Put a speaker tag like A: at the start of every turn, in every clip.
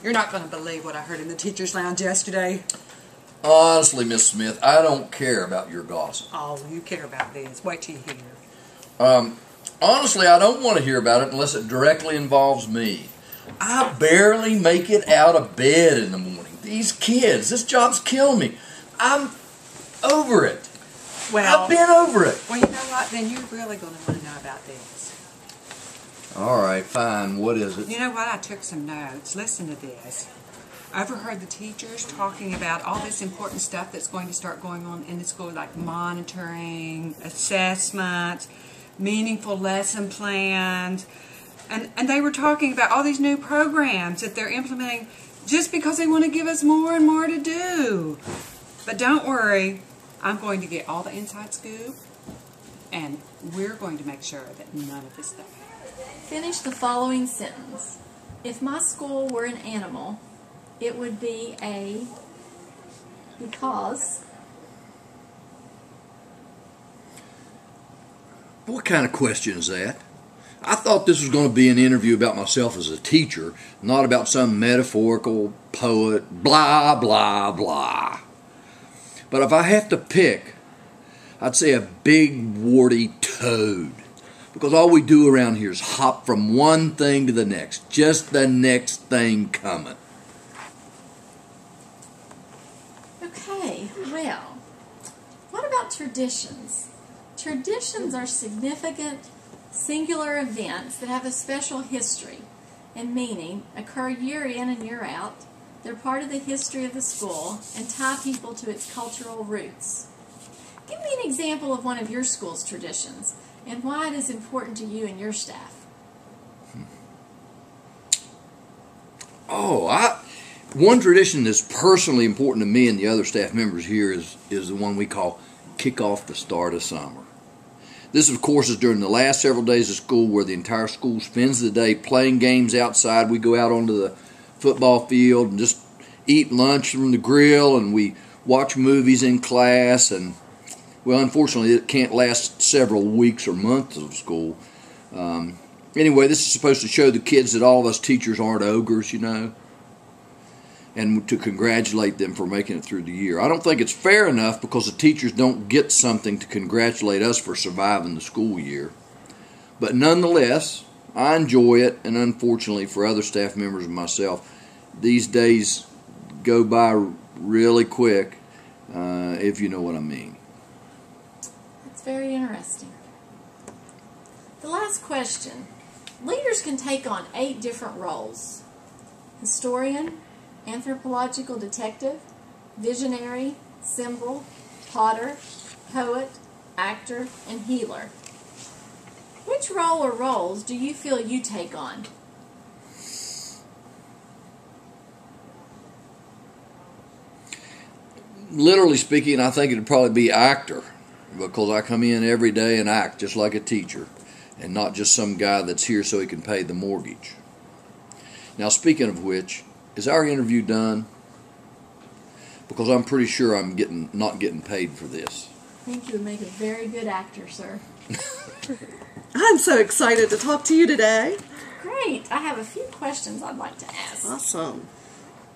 A: You're not going to believe what I heard in the teacher's lounge yesterday.
B: Honestly, Miss Smith, I don't care about your gossip.
A: Oh, you care about this. Wait till you hear.
B: Honestly, I don't want to hear about it unless it directly involves me. I barely make it out of bed in the morning. These kids, this job's killing me. I'm over it.
A: Well,
B: I've been over it.
A: Well, you know what? Then you're really going to want to know about this.
B: All right, fine. What is it?
A: You know what? I took some notes. Listen to this. I overheard the teachers talking about all this important stuff that's going to start going on in the school, like monitoring, assessments, meaningful lesson plans. And they were talking about all these new programs that they're implementing just because they want to give us more and more to do. But don't worry, I'm going to get all the inside scoop, and we're going to make sure that none of this stuff happens.
C: Finish the following sentence. If my school were an animal, it would be a because.
B: What kind of question is that? I thought this was going to be an interview about myself as a teacher, not about some metaphorical poet, blah, blah, blah. But if I have to pick, I'd say a big, warty toad. Because all we do around here is hop from one thing to the next. Just the next thing coming.
C: Okay, well, what about traditions? Traditions are significant, singular events that have a special history and meaning, occur year in and year out. They're part of the history of the school and tie people to its cultural roots. Give me an example of one of your school's traditions and why it is important to you and your staff.
B: One tradition that's personally important to me and the other staff members here is the one we call kick off the start of summer. This, of course, is during the last several days of school where the entire school spends the day playing games outside. We go out onto the football field and just eat lunch from the grill, and we watch movies in class. And, well, unfortunately, it can't last several weeks or months of school. Anyway, this is supposed to show the kids that all of us teachers aren't ogres, you know, and to congratulate them for making it through the year. I don't think it's fair enough because the teachers don't get something to congratulate us for surviving the school year. But nonetheless, I enjoy it, and unfortunately for other staff members and myself, these days go by really quick, if you know what I mean.
C: That's very interesting. The last question. Leaders can take on 8 different roles: historian, anthropological detective, visionary, symbol, potter, poet, actor, and healer. Which role or roles do you feel you take on?
B: Literally speaking, I think it'd probably be actor, because I come in every day and act just like a teacher and not just some guy that's here so he can pay the mortgage. Now, speaking of which, is our interview done? Because I'm pretty sure I'm not getting paid for this.
C: I think you would make a very good actor, sir.
D: I'm so excited to talk to you today.
C: Great. I have a few questions I'd like to ask.
D: Awesome.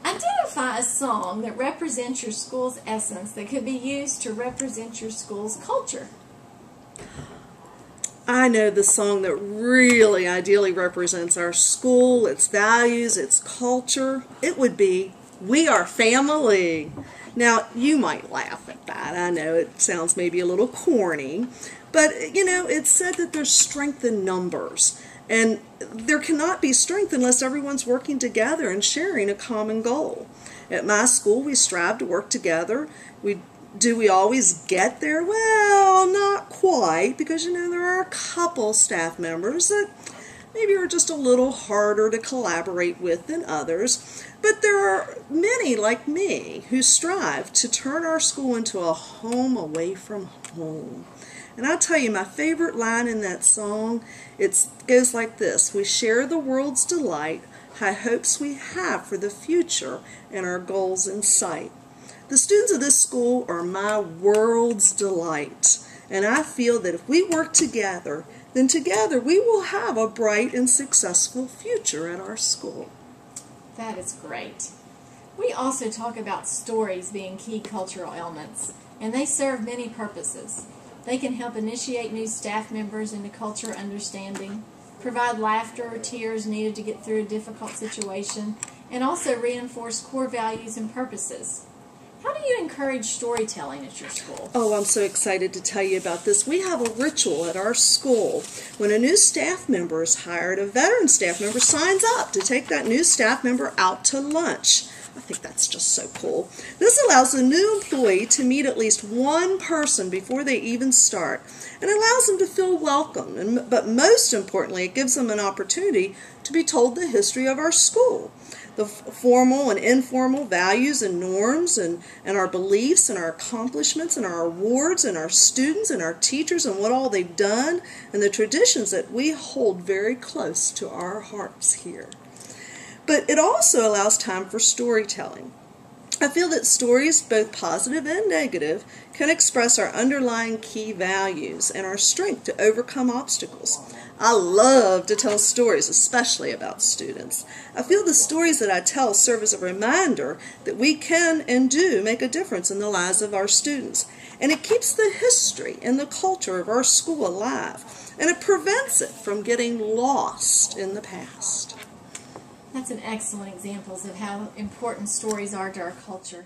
C: Identify a song that represents your school's essence that could be used to represent your school's culture.
D: I know the song that really ideally represents our school, its values, its culture. It would be "We Are Family." Now, you might laugh at that. I know it sounds maybe a little corny, but, you know, it's said that there's strength in numbers. And there cannot be strength unless everyone's working together and sharing a common goal. At my school, we strive to work together. Do we always get there? Well, not quite, because, you know, there are a couple staff members that maybe are just a little harder to collaborate with than others. But there are many like me who strive to turn our school into a home away from home. And I'll tell you, my favorite line in that song, it goes like this: "We share the world's delight, high hopes we have for the future, and our goals in sight." The students of this school are my world's delight, and I feel that if we work together, then together we will have a bright and successful future at our school.
C: That is great. We also talk about stories being key cultural elements, and they serve many purposes. They can help initiate new staff members into culture understanding, provide laughter or tears needed to get through a difficult situation, and also reinforce core values and purposes. How do you encourage storytelling at your school?
D: Oh, I'm so excited to tell you about this. We have a ritual at our school. When a new staff member is hired, a veteran staff member signs up to take that new staff member out to lunch. I think that's just so cool. This allows the new employee to meet at least one person before they even start, and allows them to feel welcome. But most importantly, it gives them an opportunity to be told the history of our school, the formal and informal values and norms, and our beliefs and our accomplishments and our awards and our students and our teachers and what all they've done, and the traditions that we hold very close to our hearts here. But it also allows time for storytelling. I feel that stories, both positive and negative, can express our underlying key values and our strength to overcome obstacles. I love to tell stories, especially about students. I feel the stories that I tell serve as a reminder that we can and do make a difference in the lives of our students. And it keeps the history and the culture of our school alive. And it prevents it from getting lost in the past.
C: That's an excellent example of how important stories are to our culture.